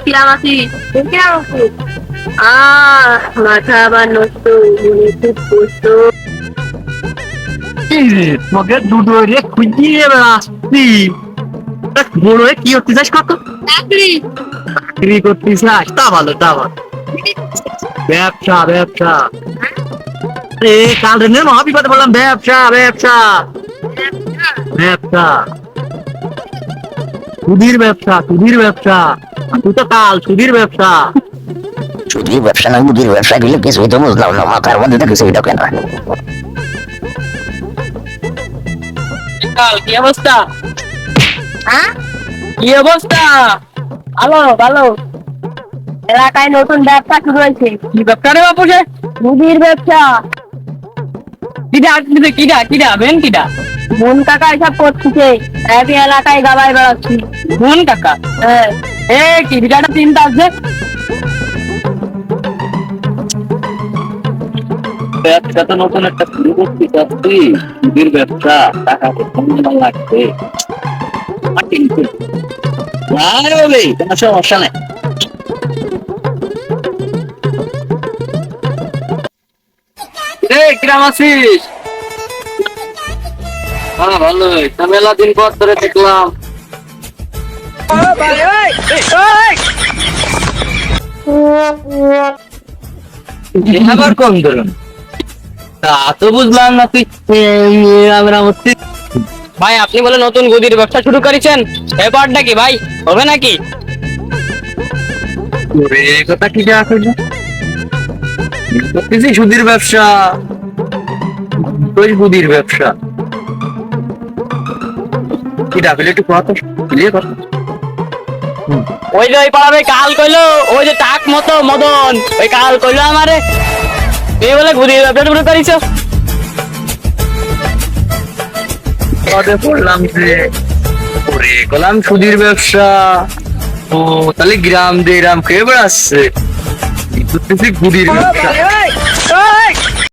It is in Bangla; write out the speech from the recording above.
কিরাম আছিস? কিরাম আছিস? মাথা আবার নষ্ট, মনে খুব কষ্ট। তোকে দুটো রে খুঁজিয়ে বেড়াচ্ছি। বড় হয়ে কি হতে চাস কত? চাকরি। চাকরি করতে চাস? তা ভালো, তা ভালো। ব্যবসা ব্যবসা। আরে কাল রে মহাবিপদে বললাম, ব্যবসা ব্যবসা ব্যবসা। সুধীর ব্যবসা, সুধীর ব্যবসা। আর তুই তো কাল সুধীর ব্যবসা। সুধীর ব্যবসা না মুদির ব্যবসা গেলে কিছুই তো বুঝলাম না, মাথার মধ্যে তো কিছুই ঢোকে না। কাল কি অবস্থা? হ্যাঁ, কি অবস্থা? ভালো ভালো। এলাকায় নতুন ব্যবসা শুরু হয়েছে, কি ব্যবসা রে বাপু? সে মুদির ব্যবসা। কিডা কিডা কিডা বেন কিডা? মন কাকা এসব করছে, একই এলাকায় গাবায় বেড়াচ্ছি। কোন কাকা? হ্যাঁ, এ কি বিরাট চিন্তা আছে। ব্যবসা তো নতুন একটা শুরু করতে চাচ্ছি, মুদির ব্যবসা। টাকা তো লাগবে। কোনো সমস্যা নেই। কিরাম আছিস? হ্যাঁ ভালোই। মেলা দিন পর ধরে দেখলাম। আবার কম ধরুন, তা তো বুঝলাম না। তুই আমরা ভাই, আপনি বলে নতুন গদির ব্যবসা শুরু করেছেন, ব্যাপারটা কি ভাই? হবে নাকি? কথা কি করতেছি? সুধীর ব্যবসা, সুধীর ব্যবসা। কি ডাকলে একটু কথা ক্লিয়ার কর। ওই যে ওই পাড়াবে কাল কইলো, ওই যে টাক মতো মদন, ওই কাল কইলো আমারে এই বলে গদির ব্যবসা শুরু করেছো। পড়লাম যে ওরে কলাম সুধীর ব্যবসা। ও তাহলে গ্রাম দিয়ে গ্রাম খেয়ে বেড়াচ্ছে, গুদির ব্যবসা।